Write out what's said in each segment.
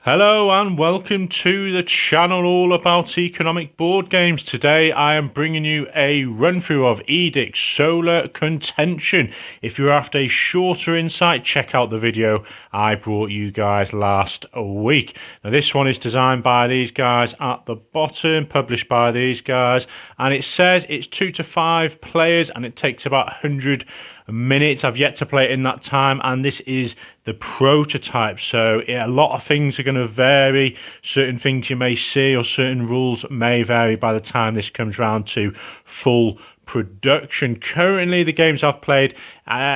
Hello and welcome to the channel all about economic board games. Today I am bringing you a run through of Edict Solar Contention. If you're after a shorter insight, check out the video I brought you guys last week. Now this one is designed by these guys at the bottom, published by these guys, and it says it's 2 to 5 players and it takes about 100 minutes. I've yet to play it in that time, and this is the prototype, so a lot of things are going to vary. Certain things you may see or certain rules may vary by the time this comes round to full production. Currently the games I've played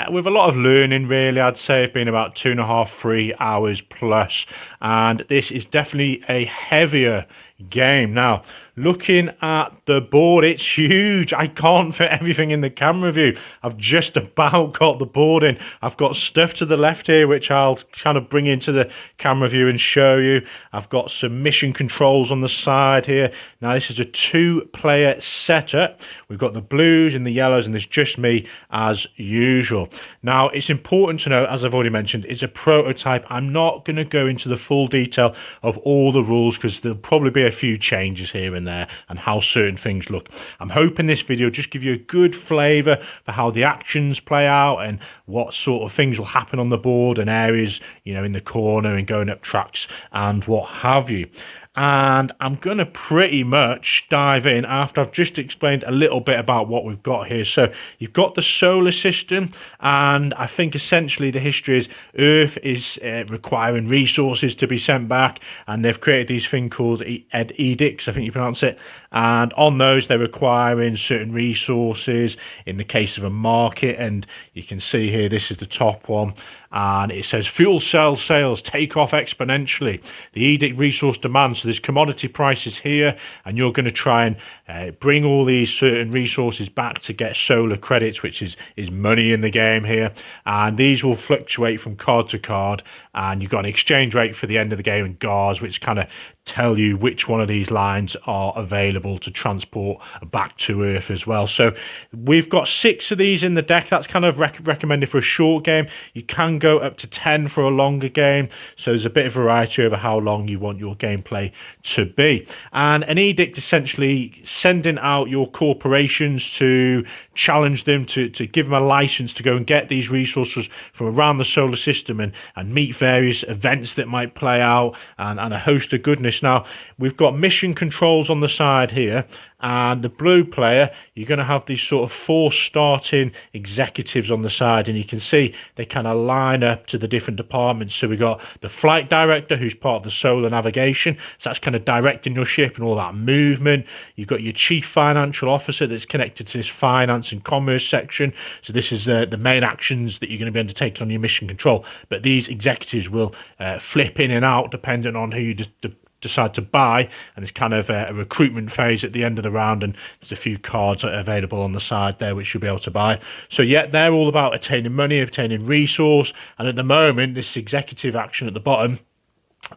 with a lot of learning, really, I'd say have been about 2.5 3 hours plus, and this is definitely a heavier game. Now looking at the board, it's huge. I can't fit everything in the camera view. I've just about got the board in. I've got stuff to the left here which I'll kind of bring into the camera view and show you. I've got some mission controls on the side here. Now this is a 2-player setup. We've got the blues and the yellows, and there's just me as usual. Now it's important to note, as I've already mentioned, it's a prototype. I'm not going to go into the full detail of all the rules because there'll probably be a few changes here and there and how certain things look. I'm hoping this video just give you a good flavour for how the actions play out and what sort of things will happen on the board and areas, you know, in the corner and going up tracks and what have you. And I'm going to pretty much dive in after I've just explained a little bit about what we've got here. So you've got the solar system, and I think essentially the history is Earth is requiring resources to be sent back, and they've created these things called edicts, I think you pronounce it, and on those they're requiring certain resources in the case of a market. And you can see here, this is the top one, and it says fuel cell sales take off exponentially. The edict resource demand, so there's commodity prices here, and you're going to try and bring all these certain resources back to get solar credits, which is money in the game here, and these will fluctuate from card to card, and you've got an exchange rate for the end of the game and GARs, which kind of tell you which one of these lines are available to transport back to Earth as well. So we've got 6 of these in the deck. That's kind of recommended for a short game. You can go up to 10 for a longer game, so there's a bit of variety over how long you want your gameplay to be. And an edict essentially sending out your corporations to challenge them, to give them a license to go and get these resources from around the solar system and meet various events that might play out, and a host of goodness. Now we've got mission controls on the side here, and the blue player, you're going to have these sort of 4 starting executives on the side, and you can see they kind of line up to the different departments. So we've got the flight director, who's part of the solar navigation, so that's kind of directing your ship and all that movement. You've got your chief financial officer that's connected to this finance and commerce section, so this is the main actions that you're going to be undertaking on your mission control. But these executives will flip in and out depending on who you decide to buy, and it's kind of a recruitment phase at the end of the round, and there's a few cards available on the side there which you'll be able to buy. So yeah, they're all about attaining money, obtaining resource, and at the moment this executive action at the bottom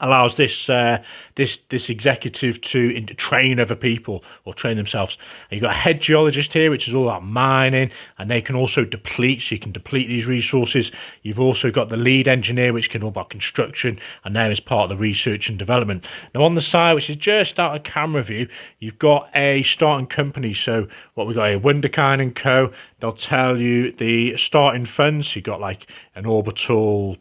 allows this executive to train other people or train themselves. And you've got a head geologist here, which is all about mining, and they can also deplete, so you can deplete these resources. You've also got the lead engineer, which can all about construction, and there is part of the research and development. Now on the side, which is just out of camera view, you've got a starting company. So what we've got here, Wunderkind and Co. They'll tell you the starting funds. So you've got like an orbital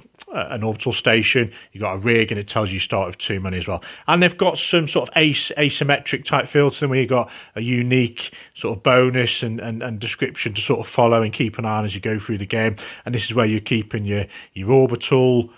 station, you've got a rig, and it tells you start with 2 money as well. And they've got some sort of asymmetric type fields to them, where you've got a unique sort of bonus and description to sort of follow and keep an eye on as you go through the game. And this is where you're keeping your orbital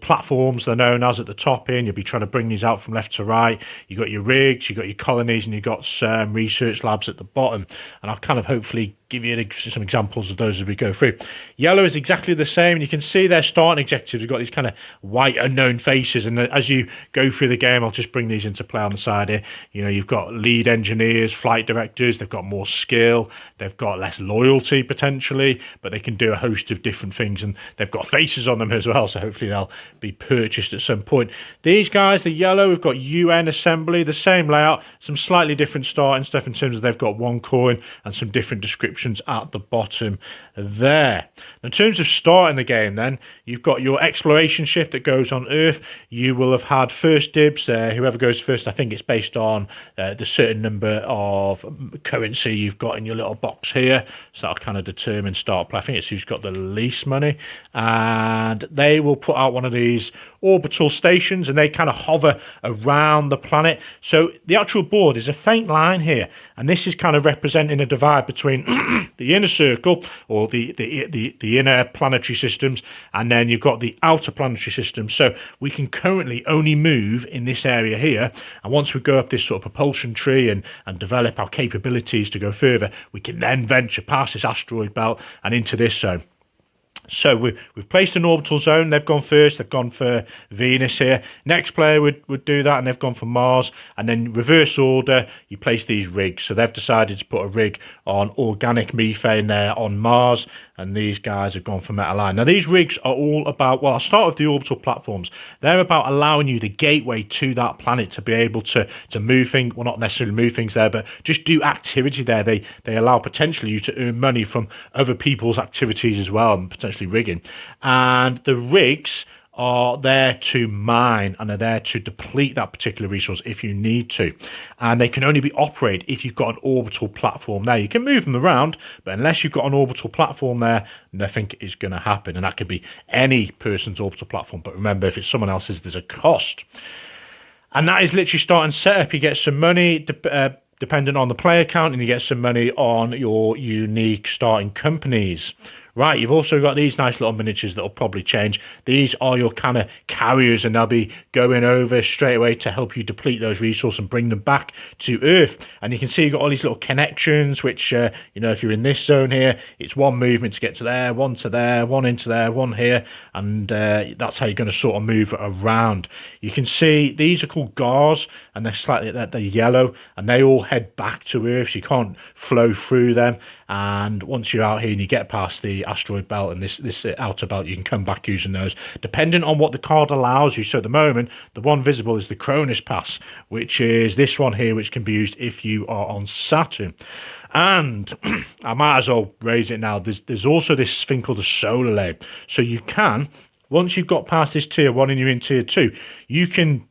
platforms, they're known as, at the top here, and you'll be trying to bring these out from left to right. You've got your rigs, you've got your colonies, and you've got some research labs at the bottom. And I'll kind of hopefully give you some examples of those as we go through. Yellow is exactly the same. You can see their starting executives have got these kind of white unknown faces, and as you go through the game, I'll just bring these into play on the side here. You know, you've got lead engineers, flight directors, they've got more skill, they've got less loyalty potentially, but they can do a host of different things, and they've got faces on them as well, so hopefully they'll be purchased at some point. These guys, the yellow, we've got UN Assembly, the same layout, some slightly different starting stuff in terms of they've got 1 coin and some different descriptions descriptions at the bottom there. In terms of starting the game then, you've got your exploration ship that goes on Earth. You will have had first dibs. Whoever goes first, I think it's based on the certain number of currency you've got in your little box here. So that'll kind of determine start play. I think it's who's got the least money. And they will put out one of these orbital stations, and they kind of hover around the planet. So the actual board is a faint line here, and this is kind of representing a divide between the inner circle, or the inner planetary systems, and then you've got the outer planetary systems. So we can currently only move in this area here, and once we go up this sort of propulsion tree and develop our capabilities to go further, we can then venture past this asteroid belt and into this zone. So we've placed an orbital zone. They've gone first. They've gone for Venus here. Next player would do that, and they've gone for Mars. And then reverse order, you place these rigs. So they've decided to put a rig on organic methane there on Mars, and these guys have gone for metal iron. Now, these rigs are all about, well, I'll start with the orbital platforms. They're about allowing you the gateway to that planet to be able to move things, well, not necessarily move things there, but just do activity there. They allow potentially you to earn money from other people's activities as well, and potentially rigging. And the rigs are there to mine, and are there to deplete that particular resource if you need to. And they can only be operated if you've got an orbital platform there. You can move them around, but unless you've got an orbital platform there, nothing is going to happen. And that could be any person's orbital platform. But remember, if it's someone else's, there's a cost. And that is literally starting setup. You get some money dependent on the player count, and you get some money on your unique starting companies. Right, you've also got these nice little miniatures that will probably change. These are your kind of carriers, and they'll be going over straight away to help you deplete those resources and bring them back to Earth. And you can see you've got all these little connections, which, you know, if you're in this zone here, it's one movement to get to there, one to there, one into there, one here. And that's how you're going to sort of move around. You can see these are called GARs, and they're yellow, and they all head back to Earth, so you can't flow through them. And once you're out here and you get past the asteroid belt and this outer belt, you can come back using those, depending on what the card allows you. So at the moment, the one visible is the Cronus Pass, which is this one here, which can be used if you are on Saturn. And I might as well raise it now. There's also this thing called the solar layer. So you can, once you've got past this tier 1 and you're in tier 2, you can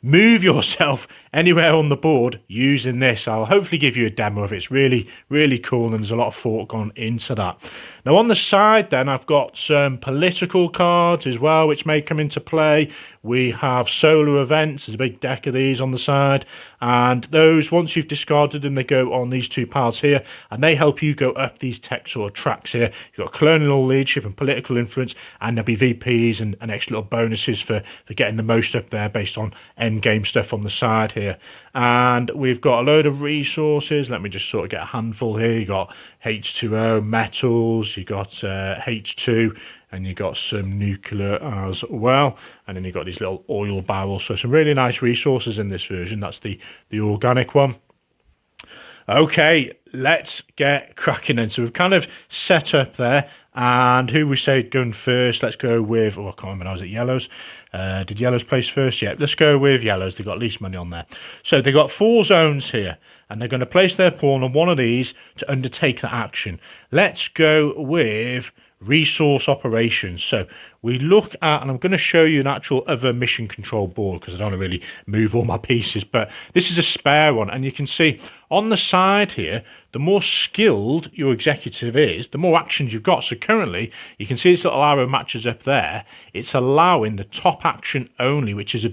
move yourself anywhere on the board using this. I'll hopefully give you a demo of it. It's really, really cool, and there's a lot of thought gone into that. Now, on the side then, I've got some political cards as well, which may come into play. We have solar events. There's a big deck of these on the side, and those, once you've discarded them, they go on these two piles here, and they help you go up these tech sort of tracks here. You've got colonial leadership and political influence, and there'll be VPs and extra little bonuses for getting the most up there based on end game stuff on the side here. And we've got a load of resources. Let me just sort of get a handful here. You got H2O, metals, you got H2, and you got some nuclear as well. And then you got these little oil barrels. So some really nice resources in this version. That's the organic one. Okay, let's get cracking then. So we've kind of set up there, and who we say going first? Let's go with, I can't remember now, was it yellows? Did yellows place first? Yeah, let's go with yellows. They've got least money on there. So they've got 4 zones here, and they're going to place their pawn on one of these to undertake that action. Let's go with resource operations. So we look at, and I'm going to show you an actual other mission control board because I don't want to really move all my pieces, but this is a spare one, and you can see on the side here, the more skilled your executive is, the more actions you've got. So currently, you can see this little arrow matches up there. It's allowing the top action only, which is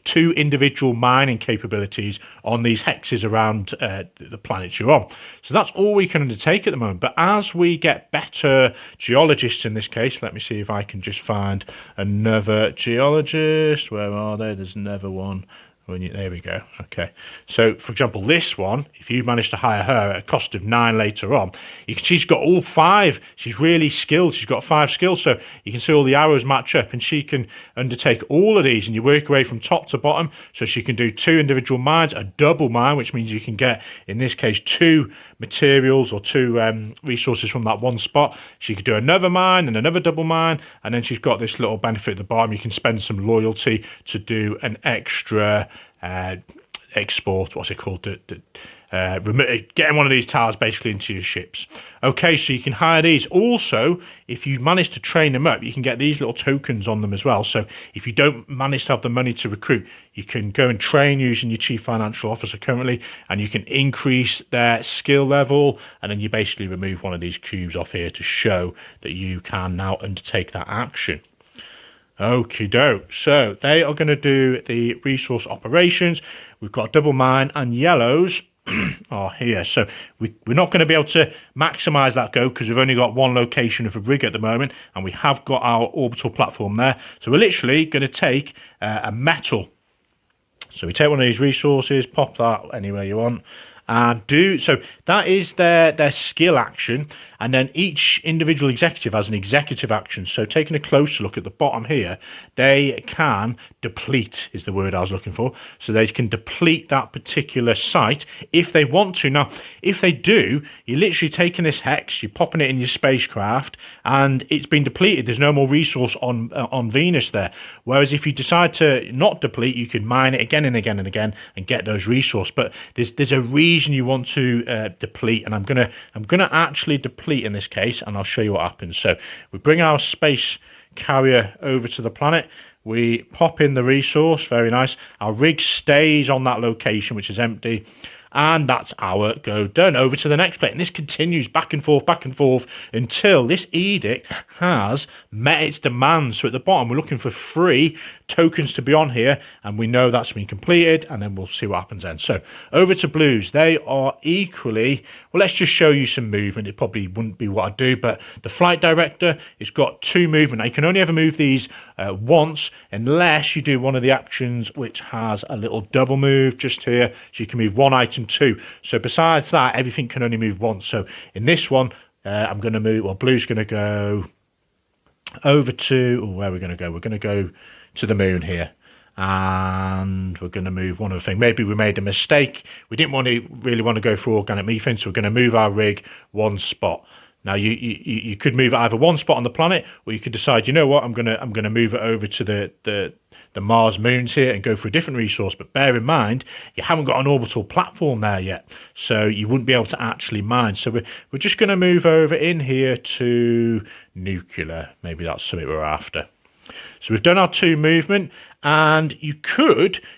2 individual mining capabilities on these hexes around the planets you're on. So that's all we can undertake at the moment. But as we get better geologists in this case, let me see if I can just find another geologist. Where are they? There's never one. There we go. Okay. So, for example, this one, if you manage to hire her at a cost of 9 later on, she's got all 5. She's really skilled. She's got 5 skills. So you can see all the arrows match up, and she can undertake all of these, and you work away from top to bottom. So she can do 2 individual mines, a double mine, which means you can get, in this case, 2 materials or 2 resources from that one spot. She could do another mine and another double mine, and then she's got this little benefit at the bottom. You can spend some loyalty to do an extra export, what's it called, getting one of these tiles basically into your ships. Okay, so you can hire these. Also, if you manage to train them up, you can get these little tokens on them as well. So if you don't manage to have the money to recruit, you can go and train using your chief financial officer currently, and you can increase their skill level, and then you basically remove one of these cubes off here to show that you can now undertake that action. Okie doke. So they are going to do the resource operations. We've got double mine, and yellows are here. So we're not going to be able to maximize that go because we've only got one location of a rig at the moment, and we have got our orbital platform there. So we're literally going to take a metal. So we take one of these resources, pop that anywhere you want, and do so. That is their skill action, and then each individual executive has an executive action. So taking a closer look at the bottom here, they can deplete is the word I was looking for. So they can deplete that particular site if they want to. Now, if they do, you're literally taking this hex, you're popping it in your spacecraft, and it's been depleted. There's no more resource on Venus there. Whereas if you decide to not deplete, you can mine it again and again and again and get those resources. But there's a reason you want to deplete, and I'm gonna actually deplete in this case, and I'll show you what happens. So we bring our space carrier over to the planet, we pop in the resource, very nice. Our rig stays on that location, which is empty, and that's our go done. Over to the next plate, and this continues back and forth until this edict has met its demands. So at the bottom, we're looking for 3 tokens to be on here, and we know that's been completed, and then we'll see what happens then. So over to blues, they are equally, well, let's just show you some movement. It probably wouldn't be what I do, but the flight director has got 2 movement. Now, you can only ever move these once unless you do one of the actions which has a little double move just here, so you can move 1 item 2. So besides that, everything can only move once. So in this one, I'm going to move, well, blue's going to go over to, where are we going to go? We're going to go to the moon here, and we're going to move one other thing. Maybe we made a mistake. We didn't really want to go for organic methane, so we're going to move our rig 1 spot. Now you could move it either 1 spot on the planet, or you could decide, you know what, I'm gonna move it over to the Mars moons here and go for a different resource. But bear in mind, you haven't got an orbital platform there yet, so you wouldn't be able to actually mine. So we're just going to move over in here to nuclear. Maybe that's something we're after. So we've done our 2 movement, and you'll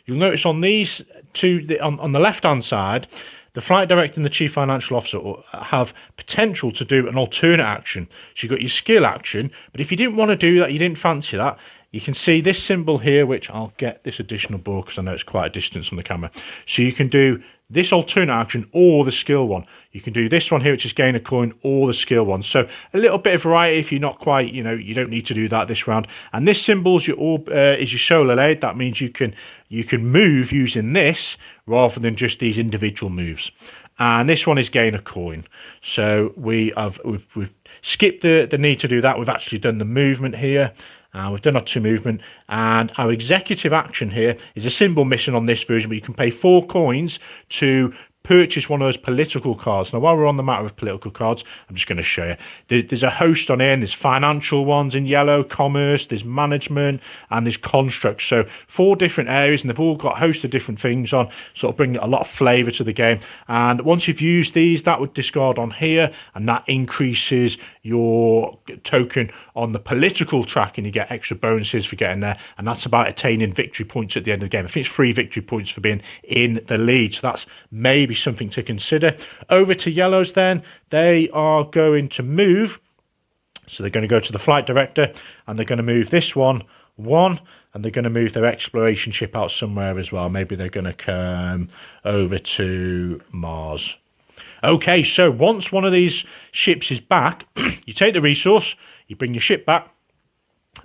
notice on these 2 on the left hand side, the flight director and the chief financial officer have potential to do an alternate action. So you've got your skill action, but if you didn't want to do that, you didn't fancy that, you can see this symbol here, which I'll get this additional board because I know it's quite a distance from the camera. So you can do this alternate action or the skill one. You can do this one here, which is gain a coin, or the skill one. So a little bit of variety if you're not quite, you don't need to do that this round. And this symbol is your solar blade. That means you can move using this rather than just these individual moves. And this one is gain a coin. So we've skipped the need to do that. We've actually done the movement here. We've done our 2 movement, and our executive action here is a symbol missing on this version, but you can pay 4 coins to purchase one of those political cards. Now, while we're on the matter of political cards, I'm just going to show you. There's a host on here, and there's financial ones in yellow, commerce, there's management, and there's construct. So 4 different areas, and they've all got a host of different things on, sort of bring a lot of flavour to the game. And once you've used these, that would discard on here, and that increases your token on the political track, and you get extra bonuses for getting there. And that's about attaining victory points at the end of the game. I think it's 3 victory points for being in the lead. So that's maybe something to consider. Over to yellows then, they are going to move. So they're going to go to the flight director, and they're going to move this one, and they're going to move their exploration ship out somewhere as well. Maybe they're going to come over to Mars. Okay, so once one of these ships is back, you take the resource, you bring your ship back,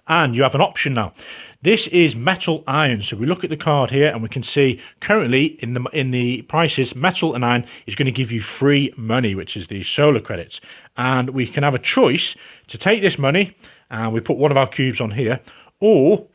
and you have an option now. This is metal iron. So we look at the card here, and we can see currently in the prices, metal and iron is going to give you free money, which is the solar credits. And we can have a choice to take this money, and we put one of our cubes on here, or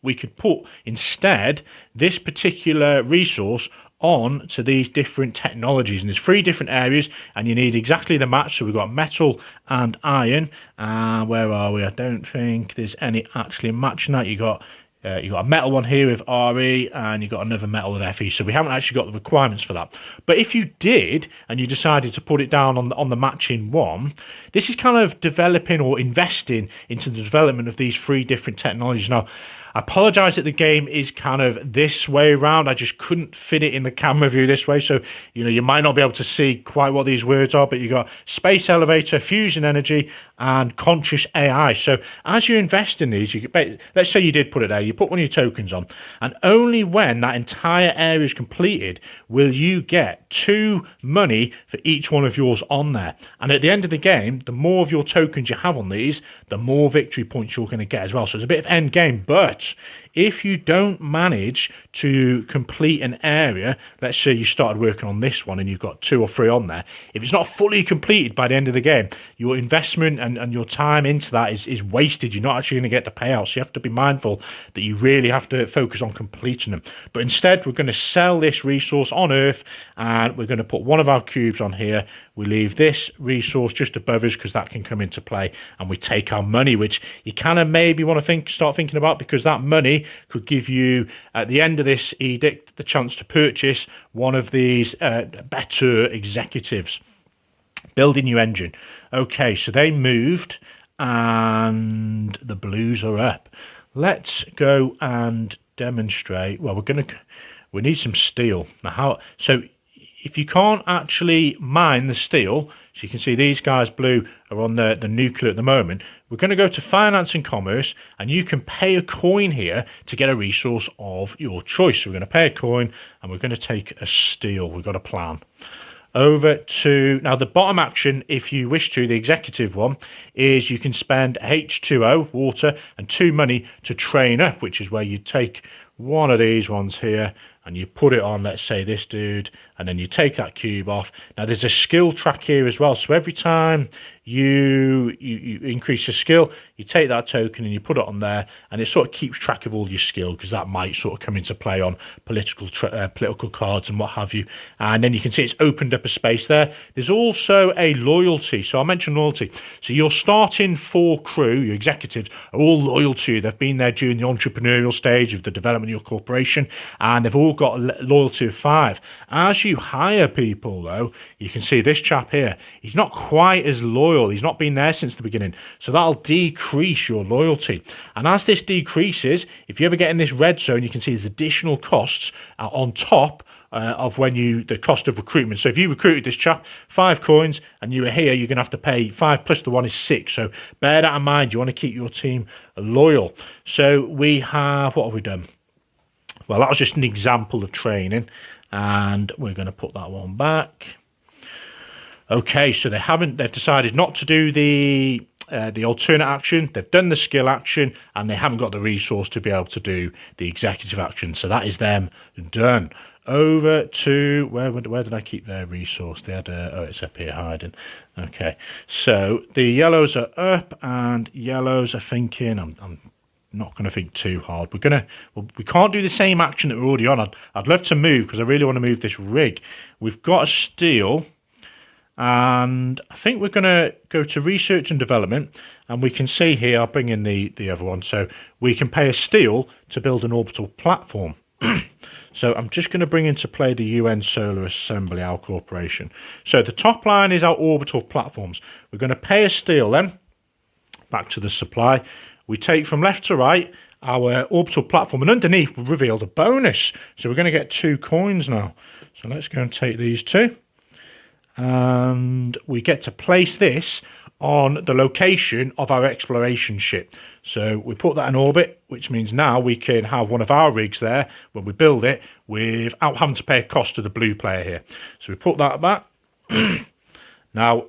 we could put instead this particular resource on to these different technologies, and there's 3 different areas, and you need exactly the match. So we've got metal and iron. Where are we? I don't think there's any actually matching that. You got You've got a metal one here with RE, and you've got another metal with FE. So we haven't actually got the requirements for that. But if you did, and you decided to put it down on the matching one, this is kind of developing or investing into the development of these 3 different technologies. Now, I apologise that the game is kind of this way around. I just couldn't fit it in the camera view this way. So, you might not be able to see quite what these words are, but you've got space elevator, fusion energy, and conscious AI. So as you invest in these, let's say you did put it there, you put one of your tokens on, and only when that entire area is completed will you get 2 money for each one of yours on there. And at the end of the game, the more of your tokens you have on these, the more victory points you're going to get as well. So it's a bit of end game, but if you don't manage to complete an area, let's say you started working on this one and you've got 2 or 3 on there, if it's not fully completed by the end of the game, your investment and your time into that is wasted. You're not actually going to get the payouts. So you have to be mindful that you really have to focus on completing them. But instead, we're going to sell this resource on Earth, and we're going to put one of our cubes on here. We leave this resource just above us because that can come into play, and we take our money, which you kind of maybe want to start thinking about, because that money could give you, at the end of this edict, the chance to purchase one of these better executives. Building your engine. Okay, so they moved, and the blues are up. Let's go and demonstrate. Well, we need some steel. Now, so if you can't actually mine the steel, so you can see these guys blue are on the nuclear at the moment, we're going to go to finance and commerce, and you can pay a coin here to get a resource of your choice. So we're going to pay a coin, and we're going to take a steel. We've got a plan. Over to, now the bottom action, if you wish to, the executive one, is you can spend H2O, water, and 2 money to train up, which is where you take one of these ones here and you put it on, let's say this dude, and then you take that cube off. Now there's a skill track here as well, so every time you increase your skill, you take that token and you put it on there, and it sort of keeps track of all your skill, because that might sort of come into play on political cards and what have you. And then you can see it's opened up a space there. There's also a loyalty, so I mentioned loyalty. So your starting 4 crew, your executives, are all loyal to you. They've been there during the entrepreneurial stage of the development of your corporation, and they've all got a loyalty of 5. As you hire people, though, you can see this chap here, he's not quite as loyal. He's not been there since the beginning, so that'll decrease your loyalty. And as this decreases, if you ever get in this red zone, you can see there's additional costs on top of the cost of recruitment. So if you recruited this chap, 5 coins, and you were here, you're going to have to pay 5 plus the 1 is 6. So bear that in mind. You want to keep your team loyal. So what have we done? Well, that was just an example of training, and we're going to put that one back. Okay, so they've decided not to do the alternate action. They've done the skill action, and they haven't got the resource to be able to do the executive action. So that is them done. Over to where did I keep their resource? They had it's up here hiding. Okay, so the yellows are up, and yellows are thinking, I'm not going to think too hard. We can't do the same action that we're already on. I'd love to move, because I really want to move this rig. We've got a steel, and I think we're going to go to research and development, and we can see here, I'll bring in the other one, so we can pay a steel to build an orbital platform. So I'm just going to bring into play the UN Solar Assembly, our corporation. So the top line is our orbital platforms. We're going to pay a steel then, back to the supply. We take from left to right our orbital platform, and underneath we've revealed a bonus. So we're going to get 2 coins now. So let's go and take these 2. And we get to place this on the location of our exploration ship. So we put that in orbit, which means now we can have one of our rigs there when we build it without having to pay a cost to the blue player here. So we put that back. Now,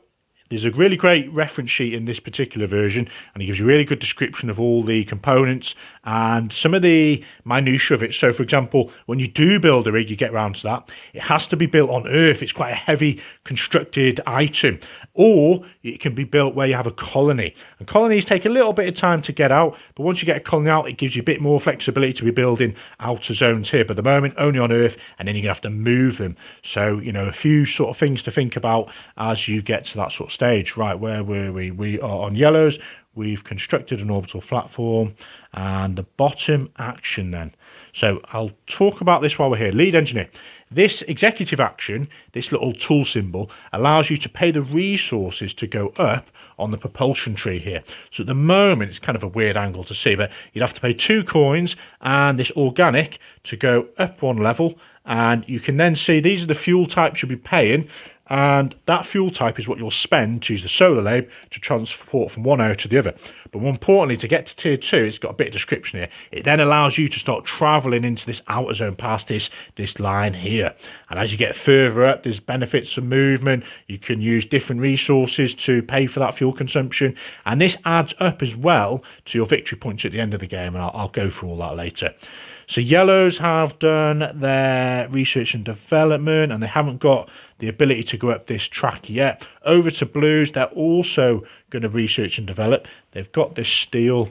there's a really great reference sheet in this particular version, and it gives you a really good description of all the components and some of the minutiae of it. So, for example, when you do build a rig, you get around to that, it has to be built on Earth. It's quite a heavy constructed item. Or it can be built where you have a colony. And colonies take a little bit of time to get out, but once you get a colony out, it gives you a bit more flexibility to be building outer zones here. But at the moment, only on Earth, and then you're going to have to move them. So, a few sort of things to think about as you get to that sort of stage. Right, where were we? We are on yellows. we've constructed an orbital platform, and the bottom action then. So I'll talk about this while we're here. Lead engineer. This executive action, this little tool symbol, allows you to pay the resources to go up on the propulsion tree here. So at the moment, it's kind of a weird angle to see, but you'd have to pay 2 coins and this organic to go up 1 level. And you can then see these are the fuel types you'll be paying. And that fuel type is what you'll spend to use the solar lab to transport from one area to the other. But more importantly, to get to tier 2, it's got a bit of description here. It then allows you to start traveling into this outer zone past this line here. And as you get further up, there's benefits of movement. You can use different resources to pay for that fuel consumption. And this adds up as well to your victory points at the end of the game. And I'll go through all that later. So yellows have done their research and development, and they haven't got the ability to go up this track yet. Over to blues, they're also going to research and develop. They've got this steel,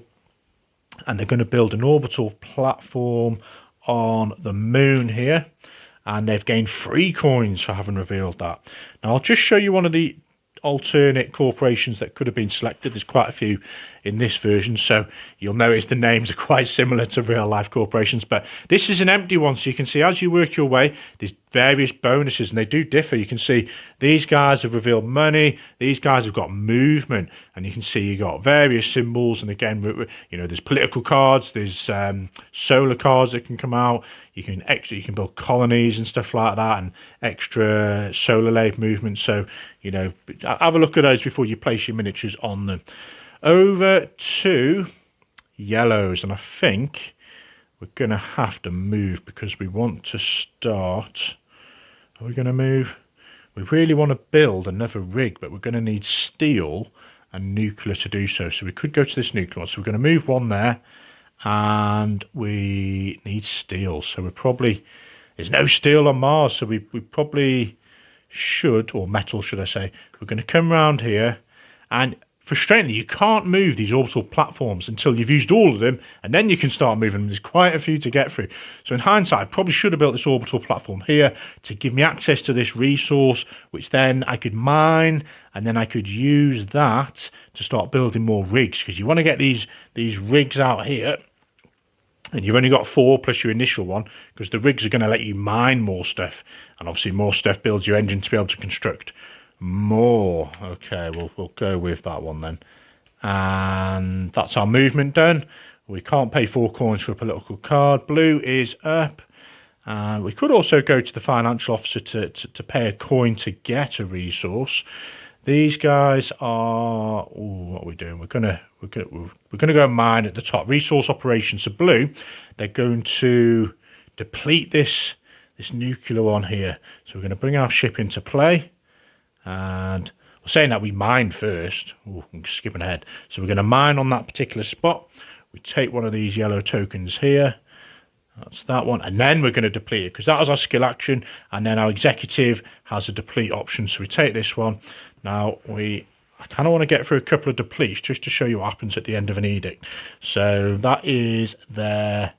and they're going to build an orbital platform on the moon here, and they've gained 3 coins for having revealed that. Now I'll just show you one of the alternate corporations that could have been selected. There's quite a few in this version, so you'll notice the names are quite similar to real life corporations, but this is an empty one. So you can see as you work your way, there's various bonuses, and they do differ. You can see these guys have revealed money, these guys have got movement, and you can see you got various symbols. And again, you know, there's political cards, there's solar cards that can come out. You can build colonies and stuff like that, and extra solar lab movement. So, you know, have a look at those before you place your miniatures on them. Over to yellows, and I think we're going to have to move because we want to start. Are we going to move? We really want to build another rig, but we're going to need steel and nuclear to do so. So we could go to this nuclear one. So we're going to move one there, and we need steel. So we're probably, there's no steel on Mars, so we probably should, or metal should I say. We're going to come around here, and frustratingly, you can't move these orbital platforms until you've used all of them, and then you can start moving them. There's quite a few to get through. So in hindsight, I probably should have built this orbital platform here to give me access to this resource, which then I could mine, and then I could use that to start building more rigs, because you want to get these rigs out here. And you've only got 4 plus your initial one, because the rigs are going to let you mine more stuff. And obviously more stuff builds your engine to be able to construct more. Okay, we'll go with that one then. And that's our movement done. We can't pay 4 coins for a political card. Blue is up. And we could also go to the financial officer to pay a coin to get a resource. These guys are, what are we doing? We're gonna go mine at the top. Resource operations. So blue, they're going to deplete this nuclear one here. So we're going to bring our ship into play, and we're saying that we mine first. I'm skipping ahead. So we're going to mine on that particular spot. We take one of these yellow tokens here. That's that one, and then we're going to deplete it, because that was our skill action, and then our executive has a deplete option. So we take this one. Now I kind of want to get through a couple of depletes just to show you what happens at the end of an edict. So that is their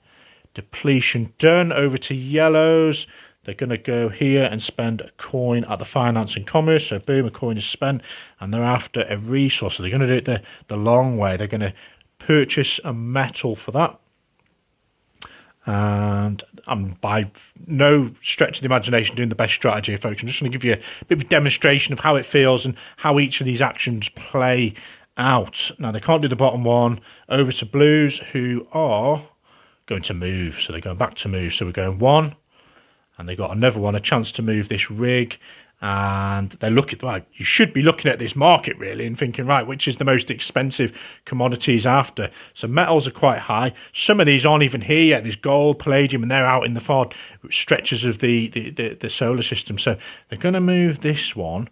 depletion done. Over to yellows. They're going to go here and spend a coin at the finance and commerce. So boom, a coin is spent, and they're after a resource. So they're going to do it the long way. They're going to purchase a metal for that. And I'm by no stretch of the imagination doing the best strategy, folks. I'm just going to give you a bit of a demonstration of how it feels and how each of these actions play out. Now, they can't do the bottom one. Over to blues, who are going to move. So they're going back to move. So we're going 1, and they got another one, a chance to move this rig. And they're looking, like, you should be looking at this market really and thinking, right, which is the most expensive commodities after. So metals are quite high. Some of these aren't even here yet. There's gold, palladium, and they're out in the far stretches of the solar system. So they're going to move this one,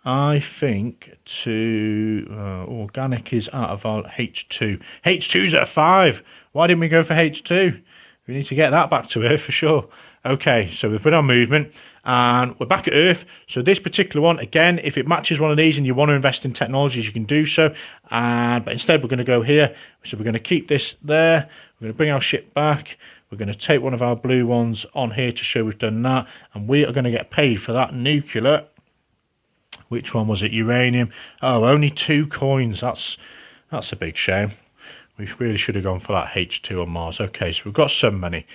I think, to organic is out of our H2. H2's at 5. Why didn't we go for H2? We need to get that back to Earth for sure. Okay, so we've put our movement, and we're back at Earth. So this particular one, again, if it matches one of these and you want to invest in technologies, you can do so. But instead, we're going to go here. So we're going to keep this there. We're going to bring our ship back. We're going to take one of our blue ones on here to show we've done that. And we are going to get paid for that nuclear. Which one was it? Uranium. Oh, only 2 coins. That's a big shame. We really should have gone for that H2 on Mars. Okay, so we've got some money.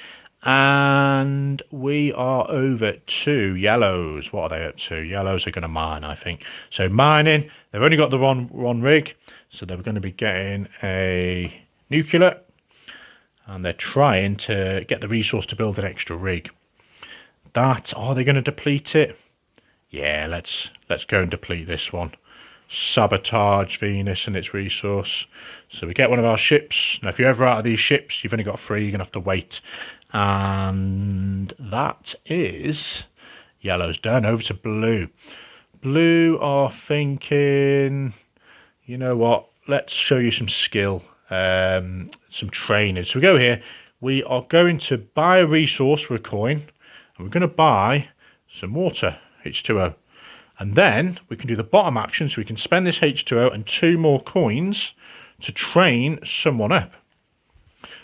And we are over to yellows. What are they up to? Yellows are going to mine, I think. So mining, they've only got the one rig. So they're going to be getting a nuclear. And they're trying to get the resource to build an extra rig. Are they going to deplete it? Yeah, let's go and deplete this one. Sabotage Venus and its resource. So we get one of our ships. Now, if you're ever out of these ships, you've only got 3. You're going to have to wait. And that is yellow's done. Over to blue. Blue are thinking, you know what? Let's show you some skill, some training. So we go here. We are going to buy a resource for a coin. And we're going to buy some water, H2O. And then we can do the bottom action, so we can spend this H2O and 2 more coins to train someone up.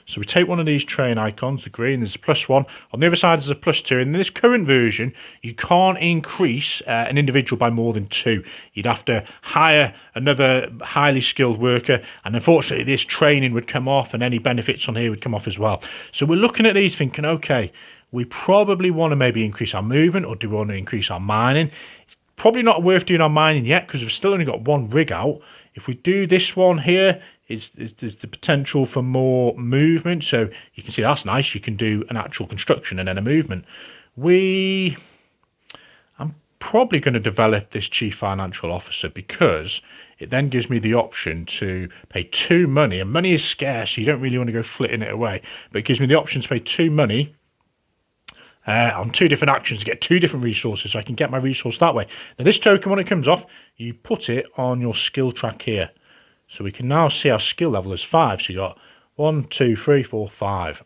So we take one of these train icons, the green, there's a +1. On the other side there's a +2. In this current version, you can't increase an individual by more than 2. You'd have to hire another highly skilled worker, and unfortunately this training would come off, and any benefits on here would come off as well. So we're looking at these thinking, okay, we probably want to maybe increase our movement, or do we want to increase our mining? It's probably not worth doing our mining yet because we've still only got 1 rig out. If we do this one here, there's the potential for more movement. So you can see that's nice. You can do an actual construction and then a movement. I'm probably going to develop this chief financial officer because it then gives me the option to pay 2 money. And money is scarce, so you don't really want to go flitting it away. But it gives me the option to pay 2 money on 2 different actions to get 2 different resources, so I can get my resource that way. Now this token, when it comes off, you put it on your skill track here. So we can now see our skill level is 5. So you got 1, 2, 3, 4, 5.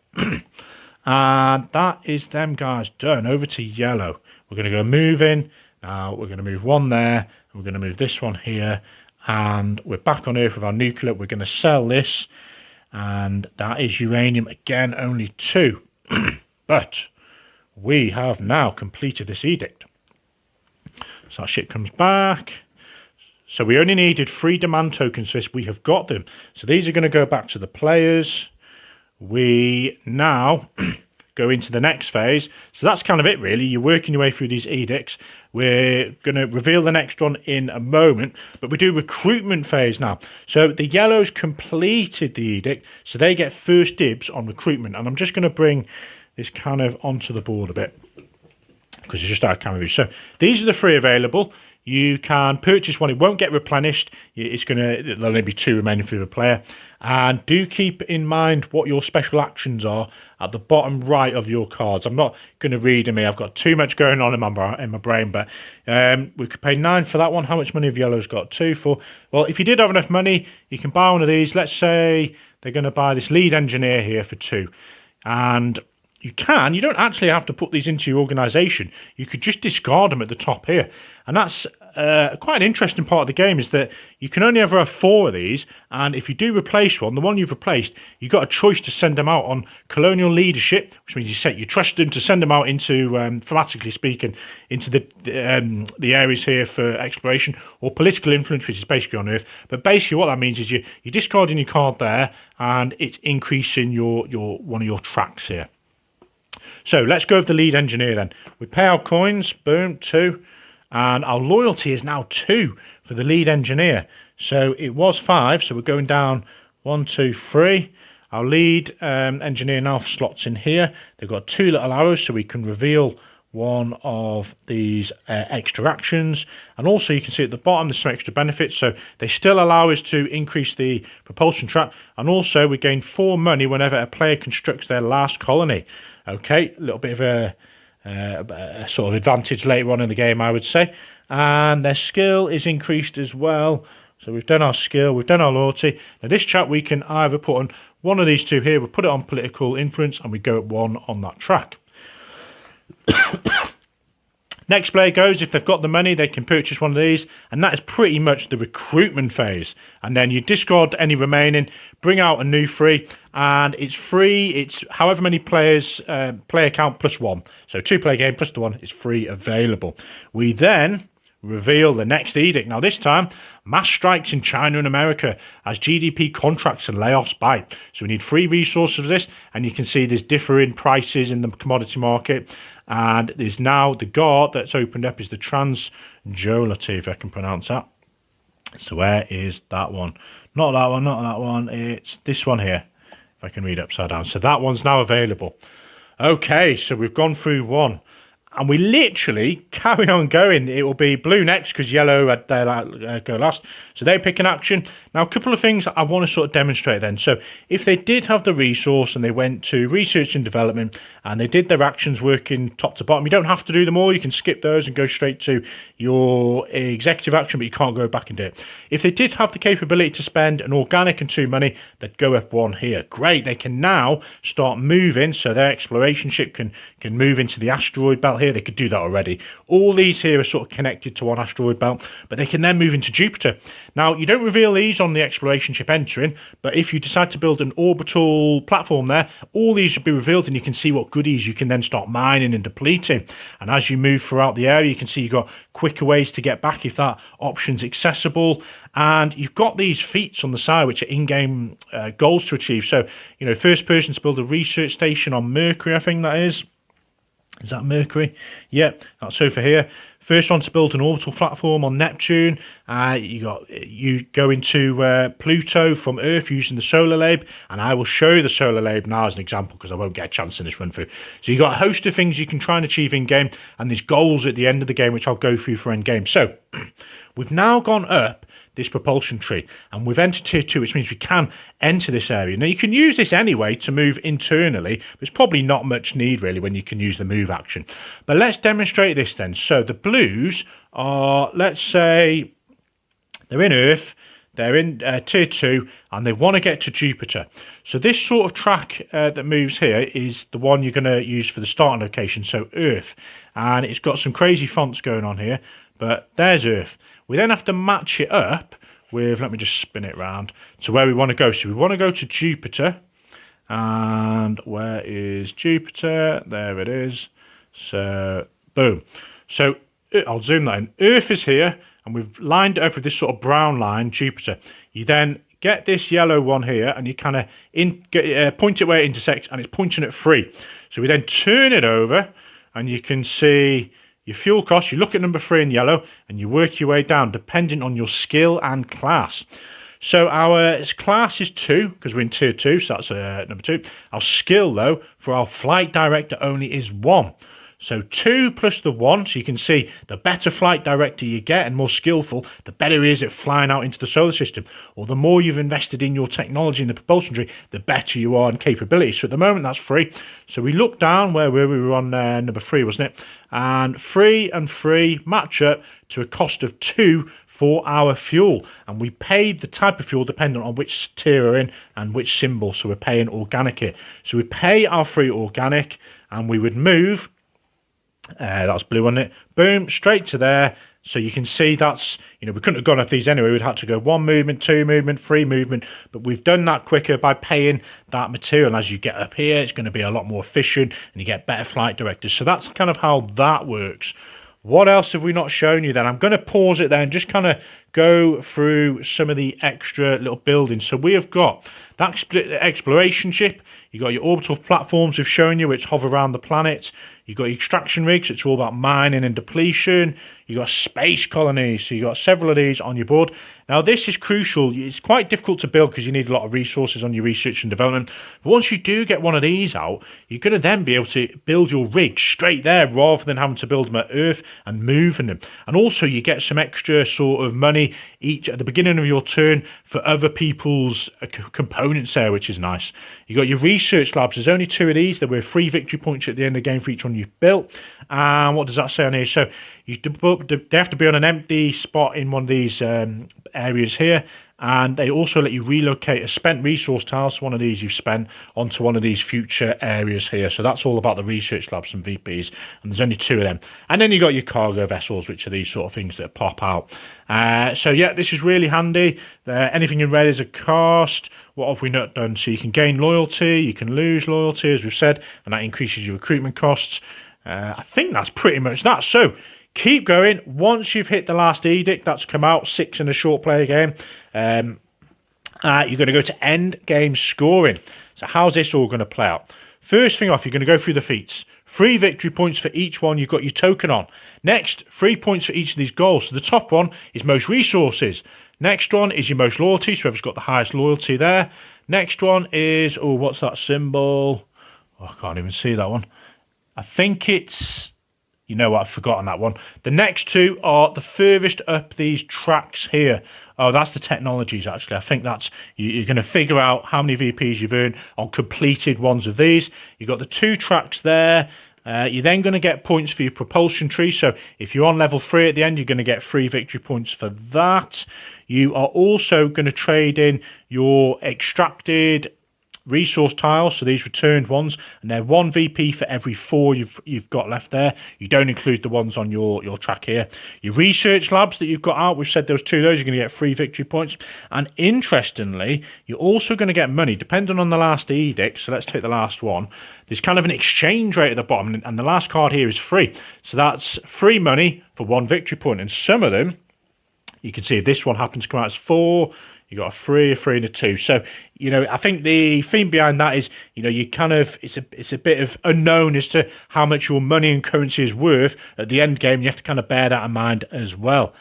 And that is them guys done. Over to yellow. We're going to go move in. Now we're going to move 1 there. And we're going to move this one here. And we're back on Earth with our nuclear. We're going to sell this. And that is uranium again, only 2. But we have now completed this edict. So our ship comes back. So we only needed 3 demand tokens for this. We have got them. So these are going to go back to the players. We now go into the next phase. So that's kind of it, really. You're working your way through these edicts. We're going to reveal the next one in a moment. But we do recruitment phase now. So the yellows completed the edict. So they get first dibs on recruitment. And I'm just going to bring this kind of onto the board a bit because it's just out of camera view. So these are the 3 available. You can purchase one. It won't get replenished. There'll only be 2 remaining for the player. And do keep in mind what your special actions are at the bottom right of your cards. I'm not going to read them here. I've got too much going on in my brain. But we could pay 9 for that one. How much money have yellow's got? 2 for. Well, if you did have enough money, you can buy one of these. Let's say they're going to buy this lead engineer here for 2. And you don't actually have to put these into your organisation. You could just discard them at the top here. And that's quite an interesting part of the game, is that you can only ever have 4 of these. And if you do replace one, the one you've replaced, you've got a choice to send them out on colonial leadership, which means you trust them to send them out into, thematically speaking, into the areas here for exploration, or political influence, which is basically on Earth. But basically what that means is you're discarding your card there, and it's increasing your one of your tracks here. So let's go with the lead engineer then. We pay our coins, boom, 2. And our loyalty is now 2 for the lead engineer. So it was 5, so we're going down 1, 2, 3. Our lead engineer now slots in here. They've got 2 little arrows, so we can reveal one of these extra actions. And also you can see at the bottom there's some extra benefits. So they still allow us to increase the propulsion track. And also we gain 4 money whenever a player constructs their last colony. Okay, a little bit of a sort of advantage later on in the game, I would say. And their skill is increased as well. So we've done our skill, we've done our loyalty. Now this chat we can either put on one of these 2 here, we'll put it on political influence, and we go at 1 on that track. Next player goes, if they've got the money, they can purchase one of these, and that is pretty much the recruitment phase. And then you discard any remaining, bring out a new 3, and it's free. It's however many players, player count +1. So 2 player game plus the 1 is free available. We then reveal the next edict. Now, this time, mass strikes in China and America as GDP contracts and layoffs bite. So we need free resources for this, and you can see there's differing prices in the commodity market. And there's now the guard that's opened up is the Transjolity, if I can pronounce that. So where is that one? Not that one, not that one. It's this one here, if I can read upside down. So that one's now available. Okay, so we've gone through one. And we literally carry on going. It will be blue next because yellow had their go last. So they pick an action. Now, a couple of things I want to sort of demonstrate then. So if they did have the resource and they went to research and development and they did their actions working top to bottom, you don't have to do them all. You can skip those and go straight to your executive action, but you can't go back and do it. If they did have the capability to spend an organic and 2 money, they'd go up 1 here. Great. They can now start moving. So their exploration ship can move into the asteroid belt here. They could do that already. All these here are sort of connected to one asteroid belt, but they can then move into Jupiter. Now, you don't reveal these on the exploration ship entering, but if you decide to build an orbital platform there, all these will be revealed and you can see what goodies you can then start mining and depleting. And as you move throughout the area, you can see you've got quicker ways to get back if that option's accessible. And you've got these feats on the side, which are in-game goals to achieve. So, you know, first person to build a research station on Mercury, I think that is. Is that Mercury? Yep, that's over here. First one to build an orbital platform on Neptune. You go into Pluto from Earth using the solar labe, and I will show you the solar labe now as an example because I won't get a chance in this run through. So you've got a host of things you can try and achieve in game, and there's goals at the end of the game which I'll go through for end game. So we've now gone up this propulsion tree and we've entered tier 2, which means we can enter this area. Now you can use this anyway to move internally. There's probably not much need really when you can use the move action, but let's demonstrate this then. So the blues are, let's say they're in Earth, they're in tier 2 and they want to get to Jupiter. So this sort of track that moves here is the one you're going to use for the starting location, so Earth, and it's got some crazy fonts going on here, but there's Earth. We then have to match it up with, let me just spin it around, to where we want to go. So we want to go to Jupiter. And where is Jupiter? There it is. So, boom. So I'll zoom that in. Earth is here, and we've lined it up with this sort of brown line, Jupiter. You then get this yellow one here, and you kind of point it where it intersects, and it's pointing at 3. So we then turn it over, and you can see your fuel cost. You look at number 3 in yellow and you work your way down depending on your skill and class. So our class is 2 because we're in tier 2, so that's number 2. Our skill though for our flight director only is 1. So 2 plus the 1, so you can see the better flight director you get and more skillful, the better he is at flying out into the solar system. Or the more you've invested in your technology in the propulsion tree, the better you are in capability. So at the moment, that's 3. So we look down where we were on number 3, wasn't it? And 3 and 3 match up to a cost of 2 for our fuel. And we paid the type of fuel dependent on which tier we're in and which symbol. So we're paying organic here. So we pay our 3 organic and we would move. That's blue on it. Boom, straight to there. So you can see that's, you know, we couldn't have gone up these anyway. We'd had to go 1 movement, 2 movement, 3 movement, but we've done that quicker by paying that material. And as you get up here, it's going to be a lot more efficient and you get better flight directors. So that's kind of how that works. What else have we not shown you then? I'm going to pause it there and just kind of go through some of the extra little buildings. So we have got that exploration ship. You've got your orbital platforms we've shown you, which hover around the planet. You've got your extraction rigs, which are all about mining and depletion. You've got space colonies, so you've got several of these on your board. Now, this is crucial. It's quite difficult to build because you need a lot of resources on your research and development. But once you do get one of these out, you're going to then be able to build your rigs straight there rather than having to build them at Earth and moving them. And also, you get some extra sort of money each at the beginning of your turn for other people's components there, which is nice. You've got your research labs. There's only 2 of these. There were 3 victory points at the end of the game for each one you've built. And what does that say on here? So they have to be on an empty spot in one of these areas here, and they also let you relocate a spent resource tile, so one of these you've spent, onto one of these future areas here. So that's all about the research labs and VPs, and there's only 2 of them. And then you got your cargo vessels, which are these sort of things that pop out. So yeah, this is really handy. Anything in red is a cost. What have we not done? So you can gain loyalty, you can lose loyalty, as we've said, and that increases your recruitment costs. I think that's pretty much that. So Keep going. Once you've hit the last edict that's come out, 6 in a short player game, you're going to go to end game scoring. So how's this all going to play out? First thing off, you're going to go through the feats. 3 victory points for each one you've got your token on. Next, 3 points for each of these goals. So the top one is most resources. Next one is your most loyalty, so whoever's got the highest loyalty there. Next one is, oh, what's that symbol? Oh, I can't even see that one. I think it's, you know what, I've forgotten that one. The next two are the furthest up these tracks here. Oh, that's the technologies, actually. I think that's, you're going to figure out how many VPs you've earned on completed ones of these. You've got the 2 tracks there. You're then going to get points for your propulsion tree. So if you're on level 3 at the end, you're going to get 3 victory points for that. You are also going to trade in your extracted resource tiles, so these returned ones, and they're 1 VP for every 4 you've got left there. You don't include the ones on your track here. Your research labs that you've got out, we've said there was 2 of those, you're going to get 3 victory points. And interestingly, you're also going to get money depending on the last edict. So let's take the last one. There's kind of an exchange rate at the bottom, and the last card here is free. So that's free money for 1 victory point, and some of them, you can see if this one happens to come out as 4, you got a 3, a 3, and a 2. So, you know, I think the theme behind that is, you know, you kind of, it's a bit of unknown as to how much your money and currency is worth at the end game. You have to kind of bear that in mind as well.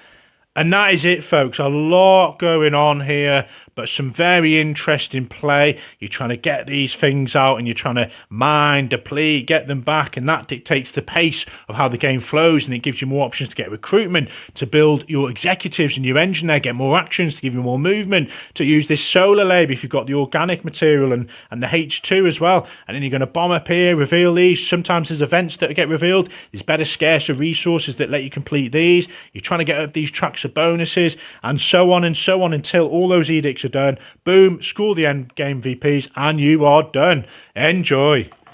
And that is it, folks. A lot going on here, but some very interesting play. You're trying to get these things out and you're trying to mine, deplete, get them back, and that dictates the pace of how the game flows, and it gives you more options to get recruitment, to build your executives and your engine there, get more actions, to give you more movement, to use this solar label if you've got the organic material and the H2 as well. And then you're going to bomb up here, reveal these. Sometimes there's events that get revealed. There's better, scarcer resources that let you complete these. You're trying to get up these tracks of bonuses, and so on until all those edicts are done. Boom, score the end game VPs, and you are done. Enjoy.